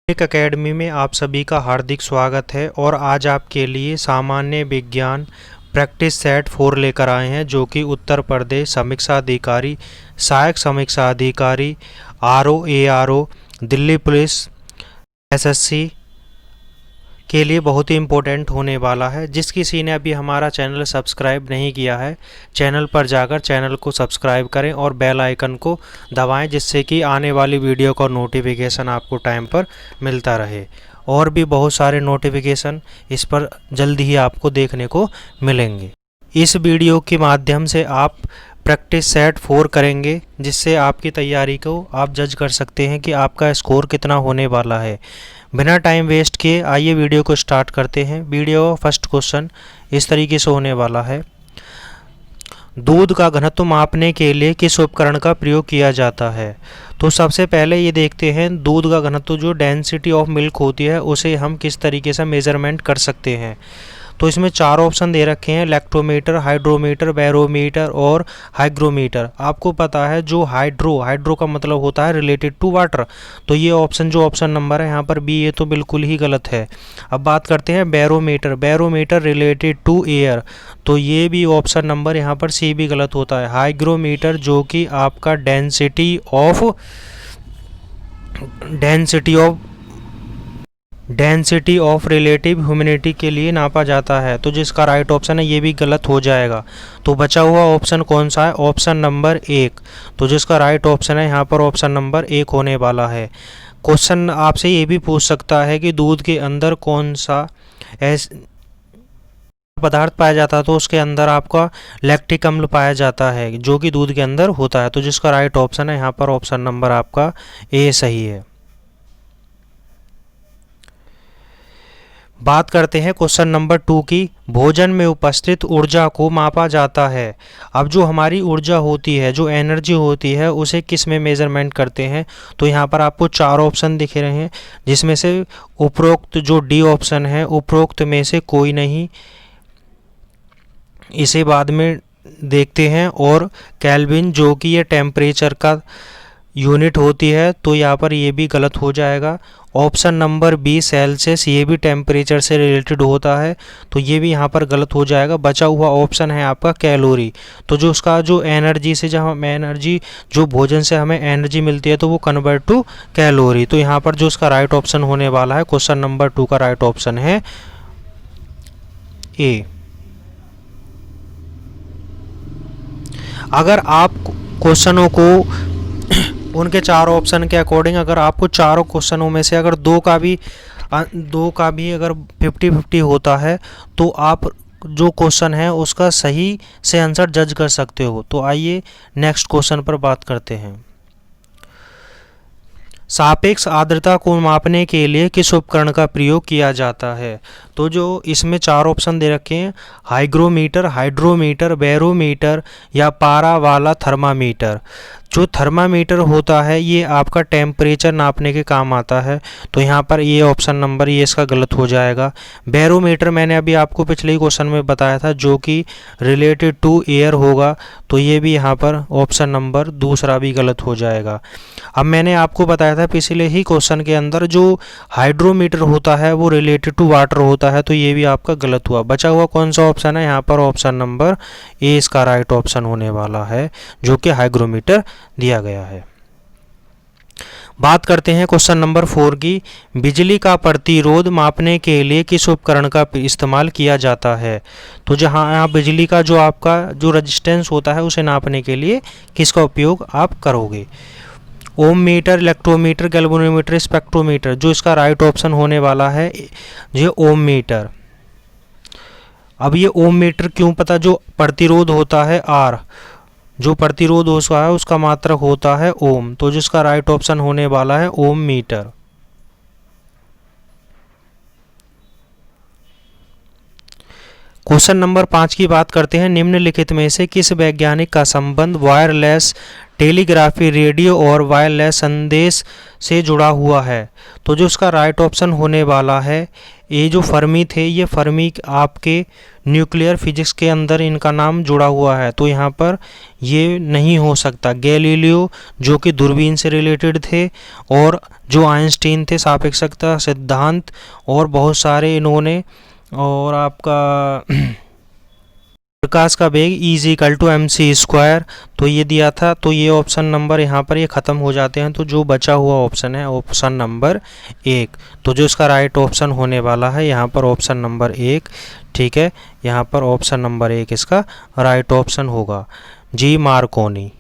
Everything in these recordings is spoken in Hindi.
एक एकेडमी में आप सभी का हार्दिक स्वागत है और आज आपके लिए सामान्य विज्ञान प्रैक्टिस सेट 4 लेकर आए हैं, जो कि उत्तर प्रदेश समीक्षा अधिकारी, सहायक समीक्षा अधिकारी, RO ARO, Delhi police, SSC के लिए बहुत ही इम्पोर्टेंट होने वाला है। जिस किसी ने अभी हमारा चैनल सब्सक्राइब नहीं किया है, चैनल पर जाकर चैनल को सब्सक्राइब करें और बेल आइकन को दबाएं, जिससे कि आने वाली वीडियो का नोटिफिकेशन आपको टाइम पर मिलता रहे। और भी बहुत सारे नोटिफिकेशन इस पर जल्दी ही आपको देखने को मिलेंगे। इस वीडियो के माध्यम से आप प्रैक्टिस सेट 4 करेंगे, जिससे आपकी तैयारी को आप जज कर सकते हैं कि आपका स्कोर कितना होने वाला है। बिना टाइम वेस्ट किए आइए वीडियो को स्टार्ट करते हैं। वीडियो फर्स्ट क्वेश्चन इस तरीके से होने वाला है। दूध का घनत्व मापने के लिए किस उपकरण का प्रयोग किया जाता है? तो सबसे पहले ये देखते हैं, दूध का घनत्व जो डेंसिटी ऑफ मिल्क होती है उसे हम किस तरीके से मेज़रमेंट कर सकते हैं। तो इसमें 4 ऑप्शन दे रखे हैं, लैक्टोमीटर, हाइड्रोमीटर, बैरोमीटर और हाइग्रोमीटर। आपको पता है जो हाइड्रो का मतलब होता है रिलेटेड टू वाटर, तो ये ऑप्शन नंबर है यहाँ पर बी, ये तो बिल्कुल ही गलत है। अब बात करते हैं बैरोमीटर रिलेटेड टू एयर, तो ये भी ऑप्शन नंबर यहाँ पर सी भी गलत होता है। हाइग्रोमीटर जो कि आपका डेंसिटी ऑफ रिलेटिव ह्यूमिडिटी के लिए नापा जाता है, तो जिसका राइट ऑप्शन है ये भी गलत हो जाएगा। तो बचा हुआ ऑप्शन कौन सा है? ऑप्शन नंबर 1, तो जिसका राइट ऑप्शन है यहाँ पर ऑप्शन नंबर 1 होने वाला है। क्वेश्चन आपसे ये भी पूछ सकता है कि दूध के अंदर कौन सा पदार्थ पाया जाता है, तो उसके अंदर आपका लैक्टिक अम्ल पाया जाता है, जो कि दूध के अंदर होता है। तो जिसका राइट ऑप्शन है यहाँ पर ऑप्शन नंबर आपका ए सही है। बात करते हैं क्वेश्चन नंबर 2 की। भोजन में उपस्थित ऊर्जा को मापा जाता है। अब जो हमारी ऊर्जा होती है, जो एनर्जी होती है, उसे किस में मेज़रमेंट करते हैं? तो यहाँ पर आपको 4 ऑप्शन दिख रहे हैं, जिसमें से उपरोक्त जो डी ऑप्शन है, उपरोक्त में से कोई नहीं, इसे बाद में देखते हैं। और केल्विन जो कि ये टेम्परेचर का यूनिट होती है, तो यहाँ पर ये भी गलत हो जाएगा। ऑप्शन नंबर बी सेल्सियस, ये भी टेम्परेचर से रिलेटेड होता है, तो ये भी यहाँ पर गलत हो जाएगा। बचा हुआ ऑप्शन है आपका कैलोरी, तो जो उसका जो एनर्जी से जब हम एनर्जी जो भोजन से हमें एनर्जी मिलती है, तो वो कन्वर्ट टू कैलोरी। तो यहाँ पर जो उसका राइट ऑप्शन होने वाला है, क्वेश्चन नंबर 2 का राइट ऑप्शन है ए। अगर आप क्वेश्चनों को उनके 4 ऑप्शन के अकॉर्डिंग, अगर आपको चारों क्वेश्चनों में से अगर दो का भी अगर 50-50 होता है, तो आप जो क्वेश्चन है उसका सही से आंसर जज कर सकते हो। तो आइए नेक्स्ट क्वेश्चन पर बात करते हैं। सापेक्ष आर्द्रता को मापने के लिए किस उपकरण का प्रयोग किया जाता है? तो जो इसमें 4 ऑप्शन दे रखे हैं, हाइग्रोमीटर, हाइड्रोमीटर, बैरोमीटर या पारा वाला थर्मामीटर। जो थर्मामीटर होता है ये आपका टेम्परेचर नापने के काम आता है, तो यहाँ पर ये ऑप्शन नंबर ये इसका गलत हो जाएगा। बैरोमीटर मैंने अभी आपको पिछले ही क्वेश्चन में बताया था, जो कि रिलेटेड टू एयर होगा, तो ये भी यहाँ पर ऑप्शन नंबर दूसरा भी गलत हो जाएगा। अब मैंने आपको बताया था पिछले ही क्वेश्चन के अंदर, जो हाइड्रोमीटर होता है वो रिलेटेड टू वाटर होता है, तो ये भी आपका गलत हुआ। बचा हुआ कौन सा ऑप्शन है? यहाँ पर ऑप्शन नंबर ए इसका राइट ऑप्शन होने वाला है, जो कि हाइग्रोमीटर दिया गया है। बात करते हैं क्वेश्चन नंबर 4 की। बिजली का प्रतिरोध मापने के लिए किस उपकरण का इस्तेमाल किया जाता है? तो जहां आप बिजली का जो आपका जो रेजिस्टेंस होता है उसे नापने के लिए किसका उपयोग आप करोगे? ओम मीटर, इलेक्ट्रोमीटर, गैल्वेनोमीटर, स्पेक्ट्रोमीटर। जो इसका राइट ऑप्शन होने वाला है ये ओम मीटर। अब ये ओम मीटर क्यों पता? जो प्रतिरोध होता है आर, जो प्रतिरोध होता है उसका मात्रक होता है ओम, तो जिसका राइट ऑप्शन होने वाला है ओम मीटर। क्वेश्चन नंबर 5 की बात करते हैं। निम्नलिखित में से किस वैज्ञानिक का संबंध वायरलेस टेलीग्राफी, रेडियो और वायरलेस संदेश से जुड़ा हुआ है? तो जो उसका राइट ऑप्शन होने वाला है ये जो फर्मी थे, ये फर्मी आपके न्यूक्लियर फिजिक्स के अंदर इनका नाम जुड़ा हुआ है, तो यहाँ पर ये नहीं हो सकता। गैलीलियो जो कि दूरबीन से रिलेटेड थे, और जो आइंस्टीन थे सापेक्षता सिद्धांत, और बहुत सारे इन्होंने, और आपका प्रकाश का वेग E=mc², तो ये दिया था। तो ये ऑप्शन नंबर यहाँ पर ये ख़त्म हो जाते हैं। तो जो बचा हुआ ऑप्शन है ऑप्शन नंबर 1, तो जो इसका राइट ऑप्शन होने वाला है यहाँ पर ऑप्शन नंबर 1, ठीक है। यहाँ पर ऑप्शन नंबर 1 इसका राइट ऑप्शन होगा, जी मार्कोनी।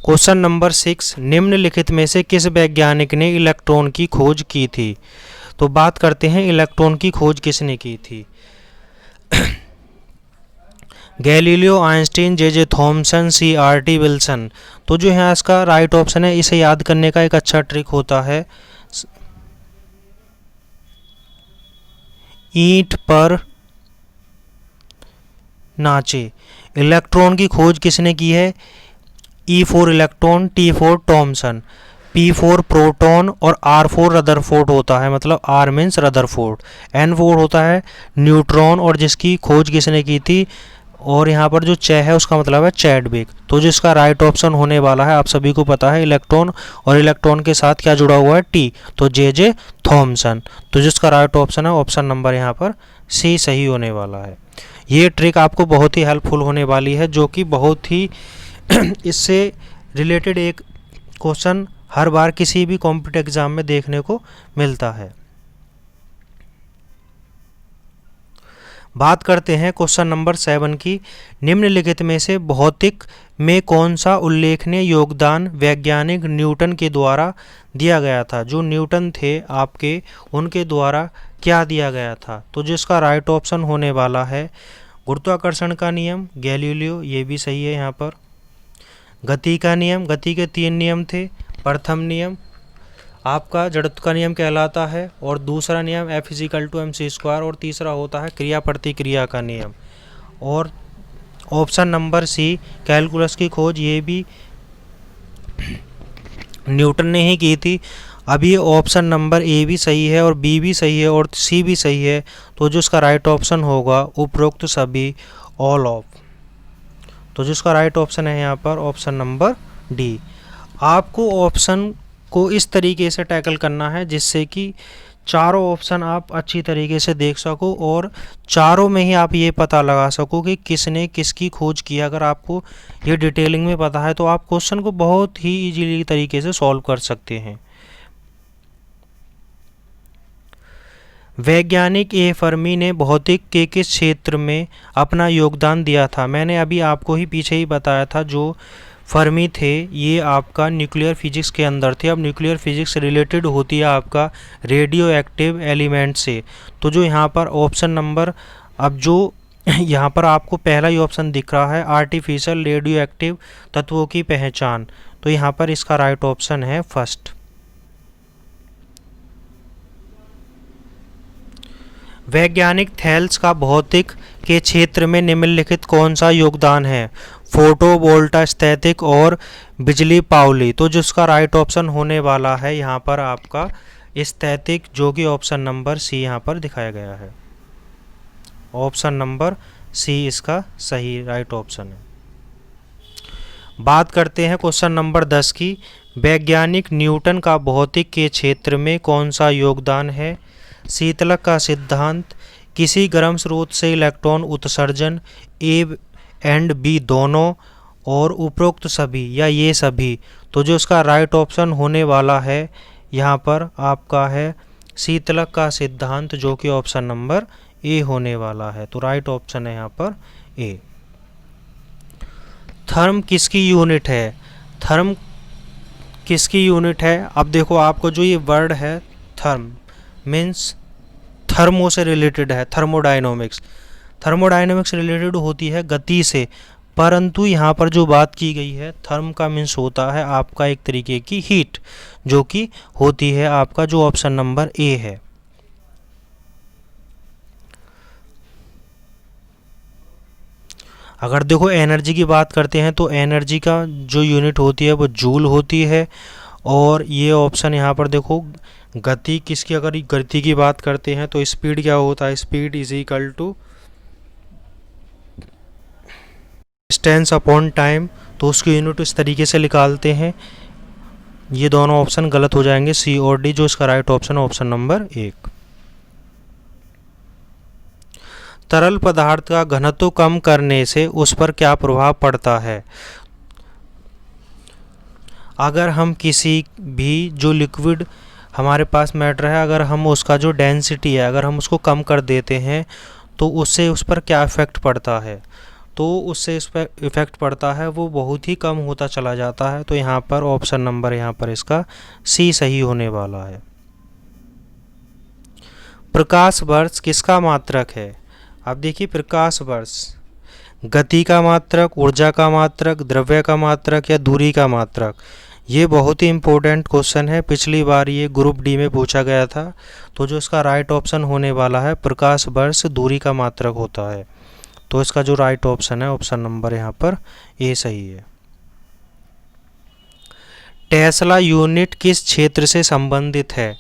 क्वेश्चन नंबर 6, निम्नलिखित में से किस वैज्ञानिक ने इलेक्ट्रॉन की खोज की थी? तो बात करते हैं इलेक्ट्रॉन की खोज किसने की थी। Galileo, Einstein, J Thomson, CRT Wilson. तो जो है इसका राइट ऑप्शन है, इसे याद करने का एक अच्छा ट्रिक होता है, ईंट पर नाचे। इलेक्ट्रॉन की खोज किसने की है? E4 electron, T4 Thompson, P4 proton और R4 रदरफोर्ड होता है, मतलब R मीन्स रदरफोर्ड, N4 होता है न्यूट्रॉन, और जिसकी खोज किसने की थी, और यहाँ पर जो चे है उसका मतलब है चैडविक। तो जिसका राइट ऑप्शन होने वाला है, आप सभी को पता है इलेक्ट्रॉन, और इलेक्ट्रॉन के साथ क्या जुड़ा हुआ है? T, तो जे थॉमसन। तो जिसका राइट ऑप्शन है ऑप्शन नंबर यहाँ पर C सही होने वाला है। ये ट्रिक आपको बहुत ही हेल्पफुल होने वाली है, जो कि बहुत ही इससे रिलेटेड एक क्वेश्चन हर बार किसी भी कॉम्पिटिटिव एग्जाम में देखने को मिलता है। बात करते हैं क्वेश्चन नंबर 7 की। निम्नलिखित में से भौतिक में कौन सा उल्लेखनीय योगदान वैज्ञानिक न्यूटन के द्वारा दिया गया था? जो न्यूटन थे आपके, उनके द्वारा क्या दिया गया था? तो जिसका राइट ऑप्शन होने वाला है गुरुत्वाकर्षण का नियम, गैलीलियो, ये भी सही है यहाँ पर। गति का नियम, गति के 3 नियम थे। प्रथम नियम आपका जड़त्व का नियम कहलाता है, और दूसरा नियम F=mc², और तीसरा होता है क्रिया प्रतिक्रिया का नियम। और ऑप्शन नंबर C कैलकुलस की खोज, ये भी न्यूटन ने ही की थी। अब ये ऑप्शन नंबर A भी सही है, और B भी सही है, और C भी सही है। तो जो इसका राइट ऑप्शन होगा उपरोक्त सभी, ऑल ऑफ। तो जिसका राइट ऑप्शन है यहाँ पर ऑप्शन नंबर D। आपको ऑप्शन को इस तरीके से टैकल करना है जिससे कि चारों ऑप्शन आप अच्छी तरीके से देख सको, और चारों में ही आप ये पता लगा सको कि किसने किसकी खोज की। अगर आपको ये डिटेलिंग में पता है तो आप क्वेश्चन को बहुत ही इजीली तरीके से सॉल्व कर सकते हैं। वैज्ञानिक ए फर्मी ने भौतिक के किस क्षेत्र में अपना योगदान दिया था? मैंने अभी आपको ही पीछे ही बताया था, जो फर्मी थे ये आपका न्यूक्लियर फिजिक्स के अंदर थे। अब न्यूक्लियर फिजिक्स रिलेटेड होती है आपका रेडियो एक्टिव एलिमेंट से। तो जो यहाँ पर ऑप्शन नंबर, अब जो यहाँ पर आपको पहला ही ऑप्शन दिख रहा है आर्टिफिशियल रेडियो एक्टिव तत्वों की पहचान, तो यहाँ पर इसका राइट ऑप्शन है फर्स्ट। वैज्ञानिक थेल्स का भौतिक के क्षेत्र में निम्नलिखित कौन सा योगदान है? फोटोवोल्टाइक और बिजली पाउली। तो जिसका राइट ऑप्शन होने वाला है यहाँ पर आपका स्थैतिक, जो कि ऑप्शन नंबर C यहाँ पर दिखाया गया है। ऑप्शन नंबर C इसका सही राइट ऑप्शन है। बात करते हैं क्वेश्चन नंबर 10 की। वैज्ञानिक न्यूटन का भौतिक के क्षेत्र में कौन सा योगदान है? शीतलक का सिद्धांत, किसी गर्म स्रोत से इलेक्ट्रॉन उत्सर्जन, A एंड B दोनों, और उपरोक्त सभी या ये सभी। तो जो इसका राइट ऑप्शन होने वाला है यहाँ पर आपका है शीतलक का सिद्धांत, जो कि ऑप्शन नंबर A होने वाला है। तो राइट ऑप्शन है यहाँ पर A। थर्म किसकी यूनिट है? थर्म किसकी यूनिट है? अब देखो आपको जो ये वर्ड है थर्म मीन्स थर्मो से रिलेटेड है, थर्मोडायनोमिक्स। थर्मोडायनोमिक्स रिलेटेड होती है गति से, परंतु यहाँ पर जो बात की गई है थर्म का मीन्स होता है आपका एक तरीके की हीट, जो कि होती है आपका जो ऑप्शन नंबर A है। अगर देखो एनर्जी की बात करते हैं तो एनर्जी का जो यूनिट होती है वो जूल होती है, और ये ऑप्शन यहाँ पर देखो गति किसकी, अगर गति की बात करते हैं तो स्पीड क्या होता है, speed is equal to distance upon time, तो उसकी यूनिट इस तरीके से निकालते हैं। ये दोनों ऑप्शन गलत हो जाएंगे, सी और डी। जो इसका राइट ऑप्शन है ऑप्शन नंबर 1। तरल पदार्थ का घनत्व कम करने से उस पर क्या प्रभाव पड़ता है। अगर हम किसी भी जो लिक्विड हमारे पास मैटर है, अगर हम उसका जो डेंसिटी है अगर हम उसको कम कर देते हैं तो उससे उस पर क्या इफ़ेक्ट पड़ता है, तो उससे इस पर इफ़ेक्ट पड़ता है वो बहुत ही कम होता चला जाता है। तो यहाँ पर ऑप्शन नंबर यहाँ पर इसका सी सही होने वाला है। प्रकाश वर्ष किसका मात्रक है। अब देखिए प्रकाश वर्ष गति का मात्रक, ऊर्जा का मात्रक, द्रव्य का मात्रक या दूरी का मात्रक। ये बहुत ही इम्पोर्टेंट क्वेश्चन है, पिछली बार ये ग्रुप डी में पूछा गया था। तो जो इसका राइट ऑप्शन होने वाला है प्रकाश वर्ष दूरी का मात्रक होता है। तो इसका जो राइट ऑप्शन है ऑप्शन नंबर यहाँ पर ए सही है। टेस्ला यूनिट किस क्षेत्र से संबंधित है।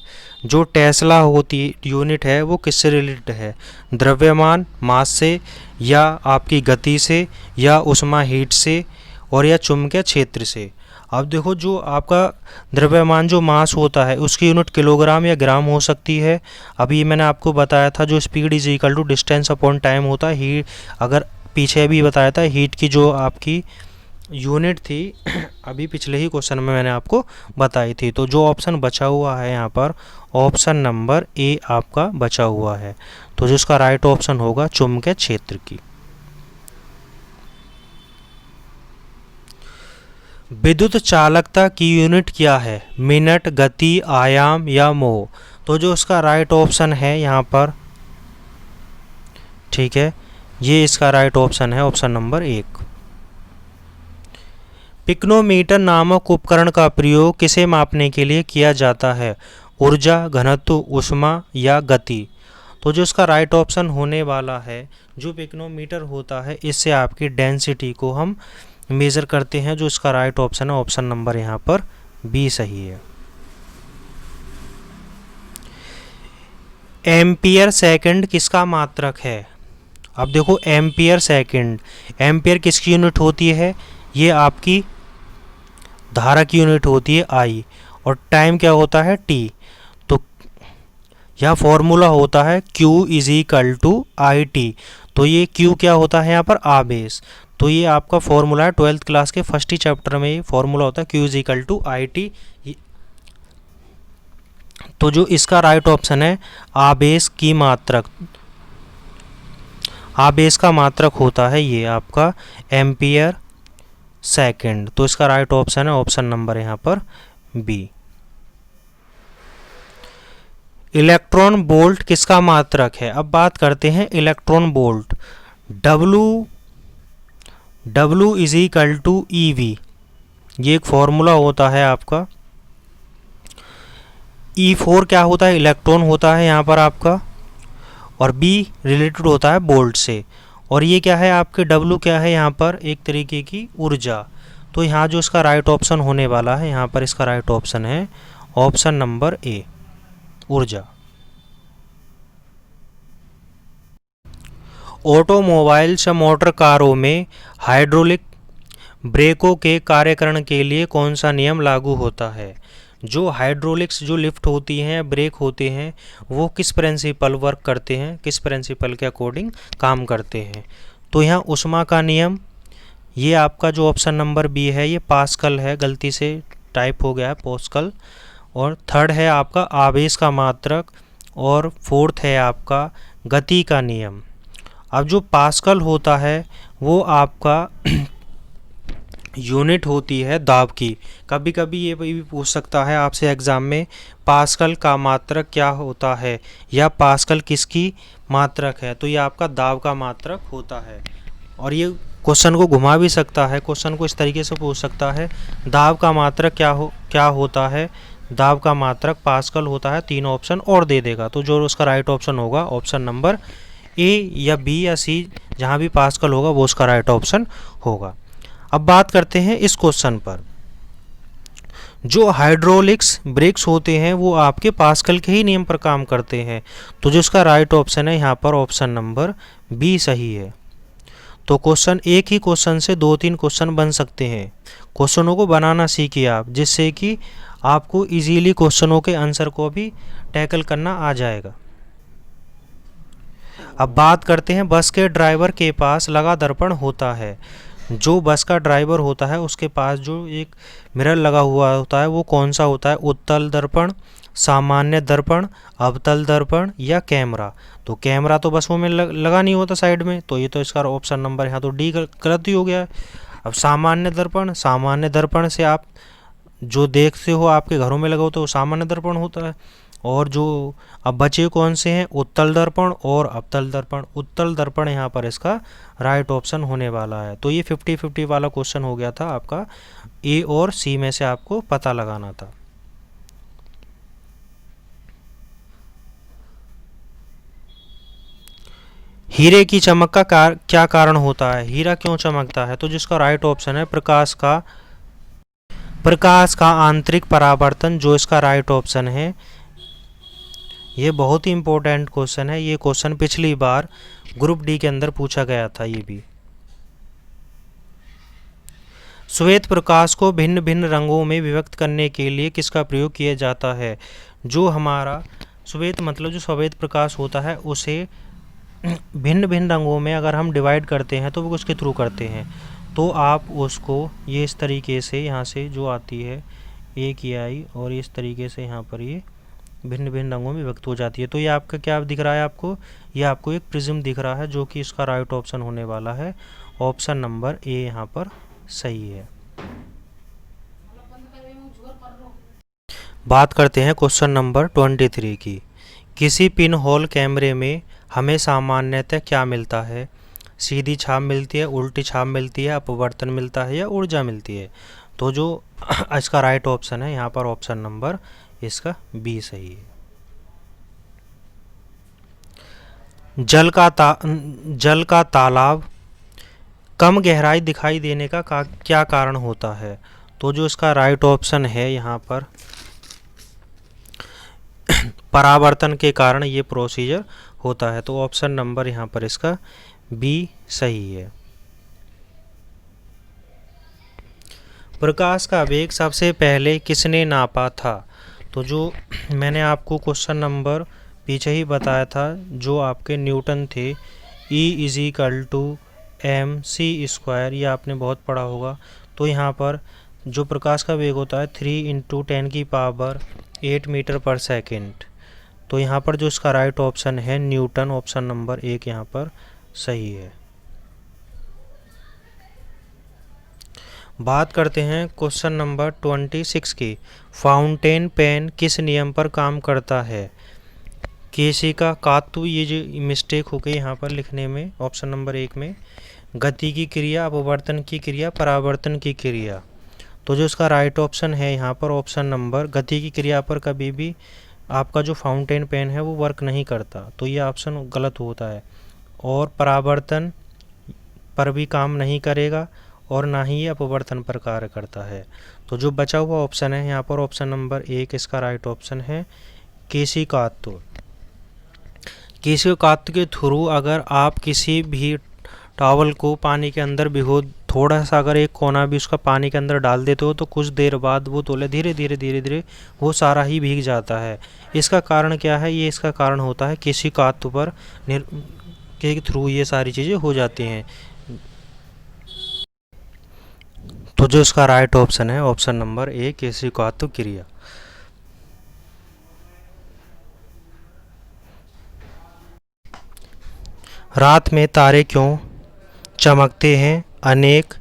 जो टेस्ला होती यूनिट है वो किससे रिलेटेड है, द्रव्यमान मास से, या आपकी गति से, या उष्मा हीट से, और या चुंबकीय क्षेत्र से। अब देखो जो आपका द्रव्यमान जो मास होता है उसकी यूनिट किलोग्राम या ग्राम हो सकती है। अभी मैंने आपको बताया था जो speed is equal to distance upon time होता है। हीट अगर पीछे भी बताया था हीट की जो आपकी यूनिट थी अभी पिछले ही क्वेश्चन में मैंने आपको बताई थी। तो जो ऑप्शन बचा हुआ है यहाँ पर ऑप्शन नंबर ए आपका बचा हुआ है। तो जो इसका राइट ऑप्शन होगा चुंबकीय क्षेत्र की। विद्युत चालकता की यूनिट क्या है, मिनट, गति, आयाम या मोह। तो जो इसका राइट ऑप्शन है यहाँ पर, ठीक है, ये इसका राइट ऑप्शन है ऑप्शन नंबर 1। पिक्नोमीटर नामक उपकरण का प्रयोग किसे मापने के लिए किया जाता है, ऊर्जा, घनत्व, ऊष्मा या गति। तो जो इसका राइट ऑप्शन होने वाला है जो पिक्नोमीटर होता है इससे आपकी डेंसिटी को हम मेज़र करते हैं। जो इसका राइट ऑप्शन है ऑप्शन नंबर यहाँ पर बी सही है। एम्पियर सेकंड किसका मात्रक है। अब देखो एम्पियर सेकंड, एम्पियर किसकी यूनिट होती है, ये आपकी धारा की यूनिट होती है आई, और टाइम क्या होता है टी। तो यह फॉर्मूला होता है Q is equal to I T. तो ये Q क्या होता है यहाँ पर आवेश। तो ये आपका फॉर्मूला है 12th क्लास के फर्स्ट ही चैप्टर में ये फॉर्मूला होता है Q is equal to I T. तो जो इसका राइट ऑप्शन है आवेश की मात्रक, आवेश का मात्रक होता है ये आपका एम्पियर सेकंड। तो इसका राइट ऑप्शन है ऑप्शन नंबर यहाँ पर बी। इलेक्ट्रॉन वोल्ट किसका मात्रक है। अब बात करते हैं electron volt. W is equal to EV, ये एक फॉर्मूला होता है आपका। E4 क्या होता है, इलेक्ट्रॉन होता है यहाँ पर आपका, और B रिलेटेड होता है वोल्ट से, और ये क्या है आपके W क्या है यहाँ पर एक तरीके की ऊर्जा। तो यहाँ जो इसका राइट ऑप्शन होने वाला है यहाँ पर इसका राइट ऑप्शन है ऑप्शन नंबर ए ऊर्जा। ऑटोमोबाइल्स या मोटर कारों में हाइड्रोलिक ब्रेकों के कार्यकरण के लिए कौन सा नियम लागू होता है। जो हाइड्रोलिक्स जो लिफ्ट होती हैं, ब्रेक होते हैं, वो किस प्रिंसिपल वर्क करते हैं, किस प्रिंसिपल के अकॉर्डिंग काम करते हैं। तो यहाँ उष्मा का नियम, ये आपका जो ऑप्शन नंबर बी है ये पास्कल है, गलती से टाइप हो गया है पास्कल। और थर्ड है आपका आवेश का मात्रक, और फोर्थ है आपका गति का नियम। अब जो पास्कल होता है वो आपका यूनिट होती है दाब की। कभी कभी ये भी पूछ सकता है आपसे एग्ज़ाम में पास्कल का मात्रक क्या होता है, या पास्कल किसकी मात्रक है। तो ये आपका दाब का मात्रक होता है। और ये क्वेश्चन को घुमा भी सकता है, क्वेश्चन को इस तरीके से पूछ सकता है दाब का मात्रक क्या होता है, दाब का मात्रक पास्कल होता है। 3 ऑप्शन और दे देगा। तो जो उसका राइट ऑप्शन होगा ऑप्शन नंबर ए या बी या सी, जहाँ भी पास्कल होगा वो उसका राइट ऑप्शन होगा। अब बात करते हैं इस क्वेश्चन पर। जो हाइड्रोलिक्स ब्रेक्स होते हैं वो आपके पास्कल के ही नियम पर काम करते हैं। तो जो इसका राइट ऑप्शन है यहाँ पर ऑप्शन नंबर बी सही है। तो क्वेश्चन, एक ही क्वेश्चन से 2-3 क्वेश्चन बन सकते हैं। क्वेश्चनों को बनाना सीखिए आप, जिससे कि आपको इजीली क्वेश्चनों के आंसर को भी टैकल करना आ जाएगा। अब बात करते हैं, बस के ड्राइवर के पास लगा दर्पण होता है। जो बस का ड्राइवर होता है उसके पास जो एक मिरर लगा हुआ होता है वो कौन सा होता है? उत्तल दर्पण, सामान्य दर्पण, अवतल दर्पण या कैमरा। तो कैमरा तो बसों में लगा नहीं होता साइड में, तो ये तो इसका ऑप्शन नंबर यहाँ तो डी गलत ही हो गया है। अब सामान्य दर्पण, सामान्य दर्पण से आप जो देखते हो आपके घरों में लगा होता है वो सामान्य दर्पण होता है। और जो अब बचे कौन से हैं? उत्तल दर्पण और अवतल दर्पण। उत्तल दर्पण यहाँ पर इसका राइट ऑप्शन होने वाला है। तो ये 50-50 वाला क्वेश्चन हो गया था आपका, ए और सी में से आपको पता लगाना था। हीरे की चमक का क्या कारण होता है? हीरा क्यों चमकता है? तो जिसका राइट ऑप्शन है प्रकाश का आंतरिक परावर्तन, जो इसका राइट ऑप्शन है। ये बहुत ही इंपॉर्टेंट क्वेश्चन है। ये क्वेश्चन पिछली बार ग्रुप डी के अंदर पूछा गया था। ये भी, श्वेत प्रकाश को भिन्न भिन्न रंगों में विभक्त करने के लिए किसका प्रयोग किया जाता है? जो हमारा श्वेत मतलब जो श्वेत प्रकाश होता है उसे भिन्न भिन्न रंगों में अगर हम डिवाइड करते हैं तो वो किसके थ्रू करते हैं? तो आप उसको ये इस तरीके से यहाँ से जो आती है ए की आई, और इस तरीके से यहाँ पर ये भिन्न भिन्न रंगों में व्यक्त हो जाती है। तो ये आपका क्या दिख रहा है आपको? ये आपको एक प्रिज्म दिख रहा है, जो कि इसका राइट ऑप्शन होने वाला है। ऑप्शन नंबर ए यहाँ पर सही है। बात करते हैं क्वेश्चन नंबर 23 की। किसी पिन होल कैमरे में हमें सामान्यतः क्या मिलता है? सीधी छाप मिलती है, उल्टी छाप मिलती है, अपवर्तन मिलता है या ऊर्जा मिलती है? तो जो इसका राइट ऑप्शन है यहाँ पर ऑप्शन नंबर इसका बी सही है। जल का तालाब कम गहराई दिखाई देने का क्या कारण होता है? तो जो इसका राइट ऑप्शन है यहाँ पर परावर्तन के कारण ये प्रोसीजर होता है। तो ऑप्शन नंबर यहाँ पर इसका बी सही है। प्रकाश का वेग सबसे पहले किसने नापा था? तो जो मैंने आपको क्वेश्चन नंबर पीछे ही बताया था, जो आपके न्यूटन थे, E=mc², ये आपने बहुत पढ़ा होगा। तो यहाँ पर जो प्रकाश का वेग होता है 3 × 10⁸ मीटर पर सेकेंड। तो यहाँ पर जो इसका राइट ऑप्शन है न्यूटन, ऑप्शन नंबर 1 यहाँ पर सही है। बात करते हैं क्वेश्चन नंबर 26 की। फाउंटेन पेन किस नियम पर काम करता है? केशिका कात्व, ये जो मिस्टेक हो गई यहाँ पर लिखने में ऑप्शन नंबर 1 में। गति की क्रिया, अपवर्तन की क्रिया, परावर्तन की क्रिया। तो जो इसका राइट ऑप्शन है यहाँ पर ऑप्शन नंबर, गति की क्रिया पर कभी भी आपका जो फाउंटेन पेन है वो वर्क नहीं करता, तो ये ऑप्शन गलत होता है। और परावर्तन पर भी काम नहीं करेगा और ना ही ये अपवर्तन पर कार्य करता है। तो जो बचा हुआ ऑप्शन है यहाँ पर ऑप्शन नंबर 1 इसका राइट ऑप्शन है केशिकात्व। केशिकात्व के थ्रू अगर आप किसी भी टॉवल को पानी के अंदर भिगो, थोड़ा सा अगर एक कोना भी उसका पानी के अंदर डाल देते हो तो कुछ देर बाद वो तोले धीरे धीरे वो सारा ही भीग जाता है। इसका कारण क्या है? ये इसका कारण होता है केशिकात्व पर के थ्रू ये सारी चीज़ें हो जाती हैं। तो जो इसका राइट ऑप्शन है ऑप्शन नंबर 1 केशिकात्व क्रिया। रात में तारे क्यों चमकते हैं? अनेक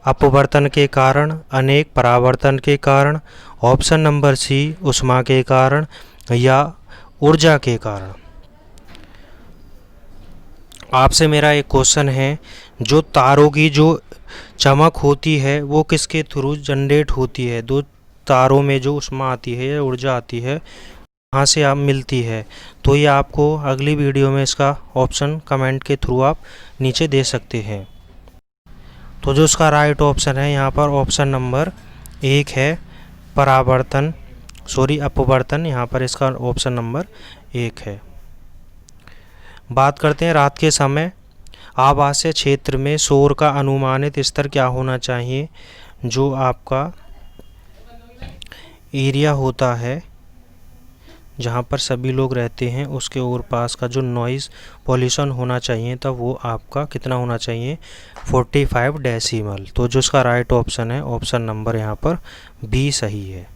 अपवर्तन के कारण, अनेक परावर्तन के कारण, ऑप्शन नंबर सी ऊष्मा के कारण या ऊर्जा के कारण। आपसे मेरा एक क्वेश्चन है, जो तारों की जो चमक होती है वो किसके थ्रू जनरेट होती है? दो तारों में जो ऊष्मा आती है या ऊर्जा आती है कहाँ से आप मिलती है? तो ये आपको अगली वीडियो में इसका ऑप्शन कमेंट के थ्रू आप नीचे दे सकते हैं। तो जो इसका राइट ऑप्शन है यहाँ पर ऑप्शन नंबर 1 है परावर्तन अपवर्तन, यहाँ पर इसका ऑप्शन नंबर 1 है। बात करते हैं रात के समय आवासीय क्षेत्र में शोर का अनुमानित स्तर क्या होना चाहिए। जो आपका एरिया होता है जहाँ पर सभी लोग रहते हैं उसके और पास का जो नॉइज़ पॉल्यूशन होना चाहिए तब वो आपका कितना होना चाहिए, 45 डेसिबल। तो जो इसका राइट ऑप्शन है, ऑप्शन नंबर यहाँ पर बी सही है।